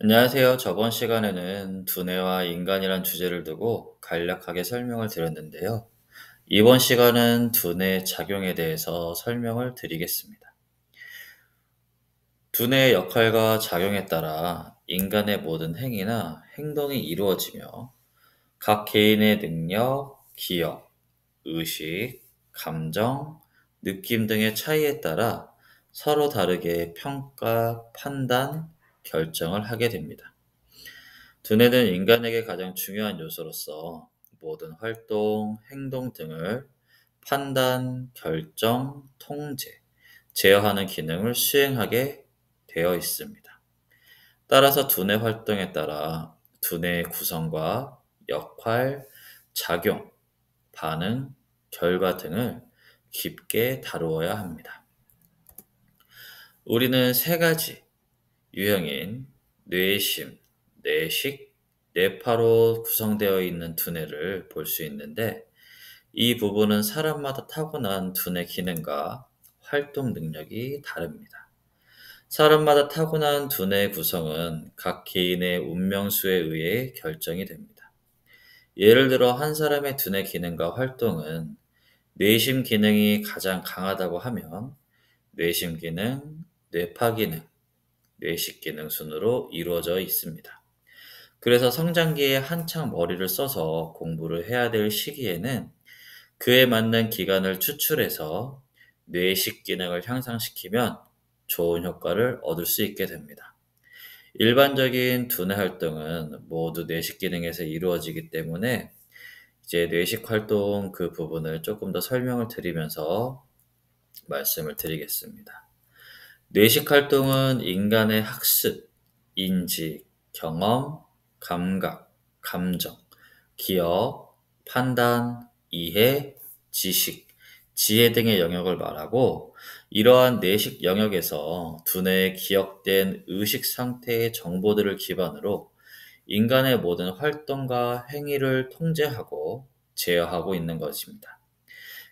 안녕하세요. 저번 시간에는 두뇌와 인간이란 주제를 두고 간략하게 설명을 드렸는데요. 이번 시간은 두뇌 작용에 대해서 설명을 드리겠습니다. 두뇌의 역할과 작용에 따라 인간의 모든 행위나 행동이 이루어지며 각 개인의 능력, 기억, 의식, 감정, 느낌 등의 차이에 따라 서로 다르게 평가, 판단, 결정을 하게 됩니다. 두뇌는 인간에게 가장 중요한 요소로서 모든 활동, 행동 등을 판단, 결정, 통제, 제어하는 기능을 수행하게 되어 있습니다. 따라서 두뇌 활동에 따라 두뇌의 구성과 역할, 작용, 반응, 결과 등을 깊게 다루어야 합니다. 우리는 세 가지 유형인 뇌심, 뇌식, 뇌파로 구성되어 있는 두뇌를 볼 수 있는데 이 부분은 사람마다 타고난 두뇌 기능과 활동 능력이 다릅니다. 사람마다 타고난 두뇌 구성은 각 개인의 운명수에 의해 결정이 됩니다. 예를 들어 한 사람의 두뇌 기능과 활동은 뇌심 기능이 가장 강하다고 하면 뇌심 기능, 뇌파 기능, 뇌식 기능 순으로 이루어져 있습니다. 그래서 성장기에 한창 머리를 써서 공부를 해야 될 시기에는 그에 맞는 기간을 추출해서 뇌식 기능을 향상시키면 좋은 효과를 얻을 수 있게 됩니다. 일반적인 두뇌 활동은 모두 뇌식 기능에서 이루어지기 때문에 이제 뇌식 활동 그 부분을 조금 더 설명을 드리면서 말씀을 드리겠습니다. 뇌식 활동은 인간의 학습, 인지, 경험, 감각, 감정, 기억, 판단, 이해, 지식, 지혜 등의 영역을 말하고 이러한 뇌식 영역에서 두뇌에 기억된 의식 상태의 정보들을 기반으로 인간의 모든 활동과 행위를 통제하고 제어하고 있는 것입니다.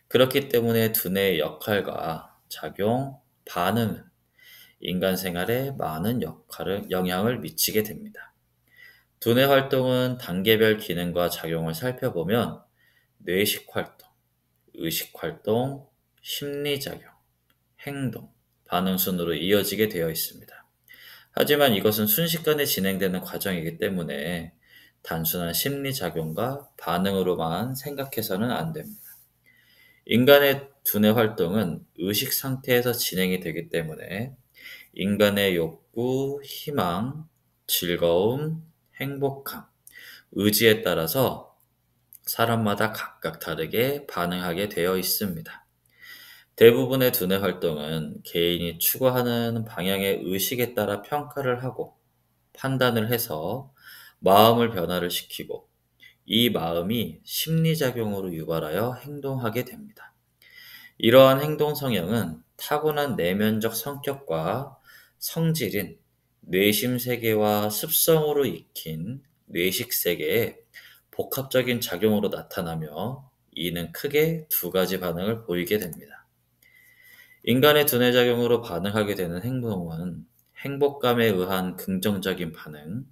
그렇기 때문에 두뇌의 역할과 작용, 반응은 인간 생활에 많은 영향을 미치게 됩니다. 두뇌 활동은 단계별 기능과 작용을 살펴보면 뇌식 활동, 의식 활동, 심리작용, 행동, 반응 순으로 이어지게 되어 있습니다. 하지만 이것은 순식간에 진행되는 과정이기 때문에 단순한 심리작용과 반응으로만 생각해서는 안 됩니다. 인간의 두뇌 활동은 의식 상태에서 진행이 되기 때문에 인간의 욕구, 희망, 즐거움, 행복함, 의지에 따라서 사람마다 각각 다르게 반응하게 되어 있습니다. 대부분의 두뇌 활동은 개인이 추구하는 방향의 의식에 따라 평가를 하고 판단을 해서 마음을 변화를 시키고 이 마음이 심리작용으로 유발하여 행동하게 됩니다. 이러한 행동 성향은 타고난 내면적 성격과 성질인 뇌심 세계와 습성으로 익힌 뇌식 세계의 복합적인 작용으로 나타나며 이는 크게 두 가지 반응을 보이게 됩니다. 인간의 두뇌 작용으로 반응하게 되는 행동은 행복감에 의한 긍정적인 반응,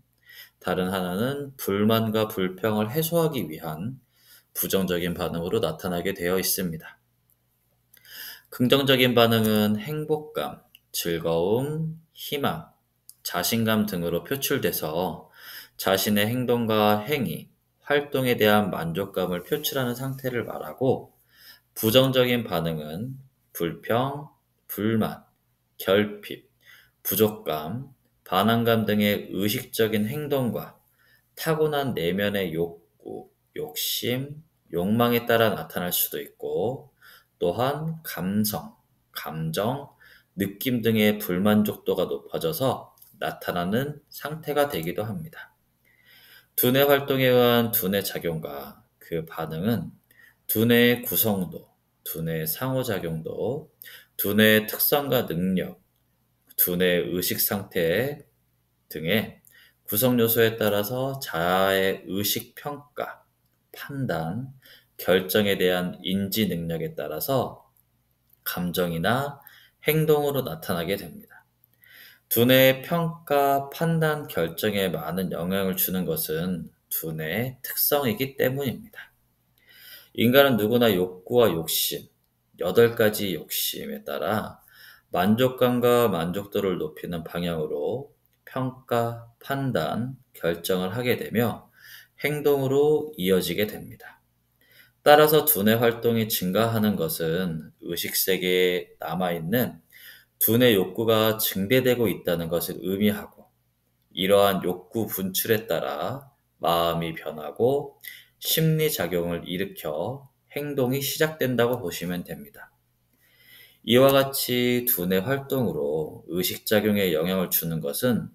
다른 하나는 불만과 불평을 해소하기 위한 부정적인 반응으로 나타나게 되어 있습니다. 긍정적인 반응은 행복감, 즐거움, 희망, 자신감 등으로 표출돼서 자신의 행동과 행위, 활동에 대한 만족감을 표출하는 상태를 말하고 부정적인 반응은 불평, 불만, 결핍, 부족감, 반항감 등의 의식적인 행동과 타고난 내면의 욕구, 욕심, 욕망에 따라 나타날 수도 있고 또한 감성, 감정, 느낌 등의 불만족도가 높아져서 나타나는 상태가 되기도 합니다. 두뇌 활동에 의한 두뇌 작용과 그 반응은 두뇌의 구성도, 두뇌의 상호작용도, 두뇌의 특성과 능력, 두뇌의 의식 상태 등의 구성 요소에 따라서 자아의 의식 평가, 판단, 결정에 대한 인지 능력에 따라서 감정이나 행동으로 나타나게 됩니다. 두뇌의 평가, 판단, 결정에 많은 영향을 주는 것은 두뇌의 특성이기 때문입니다. 인간은 누구나 욕구와 욕심, 8가지 욕심에 따라 만족감과 만족도를 높이는 방향으로 평가, 판단, 결정을 하게 되며 행동으로 이어지게 됩니다. 따라서 두뇌 활동이 증가하는 것은 의식세계에 남아있는 두뇌 욕구가 증대되고 있다는 것을 의미하고, 이러한 욕구 분출에 따라 마음이 변하고 심리작용을 일으켜 행동이 시작된다고 보시면 됩니다. 이와 같이 두뇌 활동으로 의식작용에 영향을 주는 것은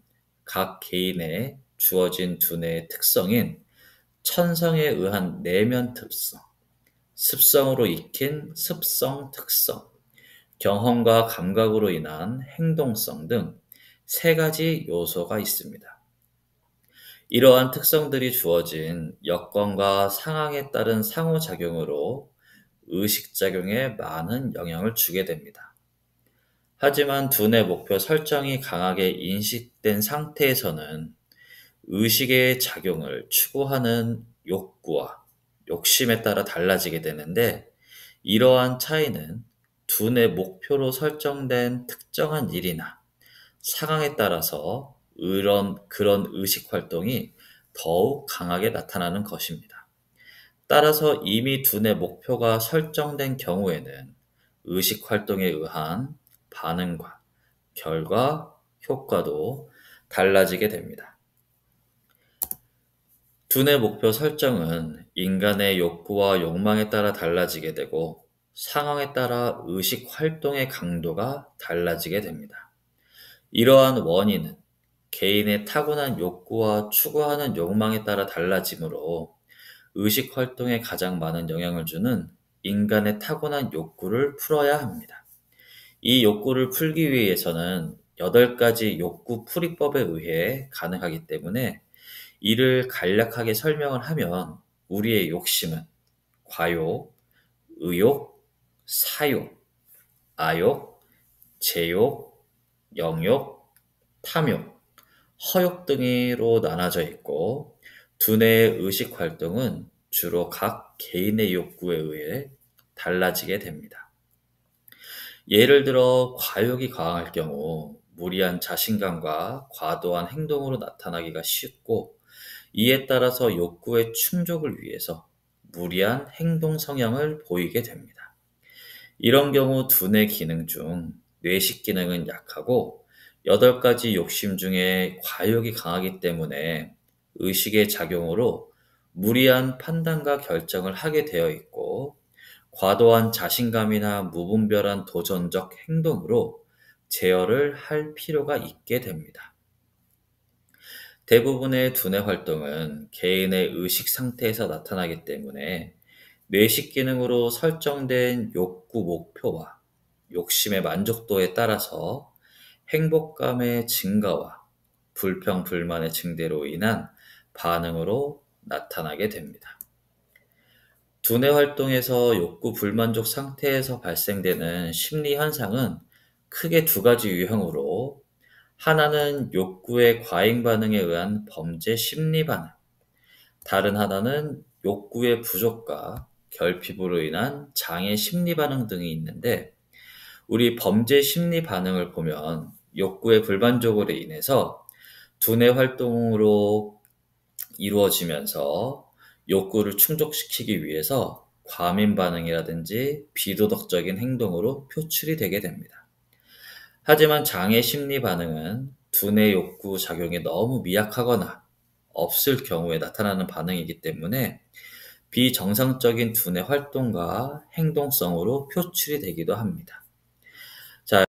각 개인의 주어진 두뇌의 특성인 천성에 의한 내면 특성, 습성으로 익힌 습성 특성, 경험과 감각으로 인한 행동성 등 3가지 요소가 있습니다. 이러한 특성들이 주어진 여건과 상황에 따른 상호작용으로 의식작용에 많은 영향을 주게 됩니다. 하지만 두뇌 목표 설정이 강하게 인식된 상태에서는 의식의 작용을 추구하는 욕구와 욕심에 따라 달라지게 되는데, 이러한 차이는 두뇌 목표로 설정된 특정한 일이나 상황에 따라서 그런 의식 활동이 더욱 강하게 나타나는 것입니다. 따라서 이미 두뇌 목표가 설정된 경우에는 의식 활동에 의한 반응과 결과, 효과도 달라지게 됩니다. 두뇌 목표 설정은 인간의 욕구와 욕망에 따라 달라지게 되고, 상황에 따라 의식 활동의 강도가 달라지게 됩니다. 이러한 원인은 개인의 타고난 욕구와 추구하는 욕망에 따라 달라지므로 의식 활동에 가장 많은 영향을 주는 인간의 타고난 욕구를 풀어야 합니다. 이 욕구를 풀기 위해서는 8가지 욕구 풀이법에 의해 가능하기 때문에, 이를 간략하게 설명을 하면 우리의 욕심은 과욕, 의욕, 사욕, 아욕, 제욕, 영욕, 탐욕, 허욕 등으로 나눠져 있고, 두뇌의 의식 활동은 주로 각 개인의 욕구에 의해 달라지게 됩니다. 예를 들어 과욕이 강할 경우 무리한 자신감과 과도한 행동으로 나타나기가 쉽고, 이에 따라서 욕구의 충족을 위해서 무리한 행동 성향을 보이게 됩니다. 이런 경우 두뇌 기능 중 뇌식 기능은 약하고 8가지 욕심 중에 과욕이 강하기 때문에 의식의 작용으로 무리한 판단과 결정을 하게 되어 있고, 과도한 자신감이나 무분별한 도전적 행동으로 제어를 할 필요가 있게 됩니다. 대부분의 두뇌 활동은 개인의 의식 상태에서 나타나기 때문에 뇌식 기능으로 설정된 욕구 목표와 욕심의 만족도에 따라서 행복감의 증가와 불평, 불만의 증대로 인한 반응으로 나타나게 됩니다. 두뇌 활동에서 욕구 불만족 상태에서 발생되는 심리 현상은 크게 2가지 유형으로, 하나는 욕구의 과잉 반응에 의한 범죄 심리 반응, 다른 하나는 욕구의 부족과 결핍으로 인한 장애 심리 반응 등이 있는데, 우리 범죄 심리 반응을 보면 욕구의 불만족으로 인해서 두뇌 활동으로 이루어지면서 욕구를 충족시키기 위해서 과민 반응이라든지 비도덕적인 행동으로 표출이 되게 됩니다. 하지만 장애 심리 반응은 두뇌 욕구 작용이 너무 미약하거나 없을 경우에 나타나는 반응이기 때문에 비정상적인 두뇌 활동과 행동성으로 표출이 되기도 합니다.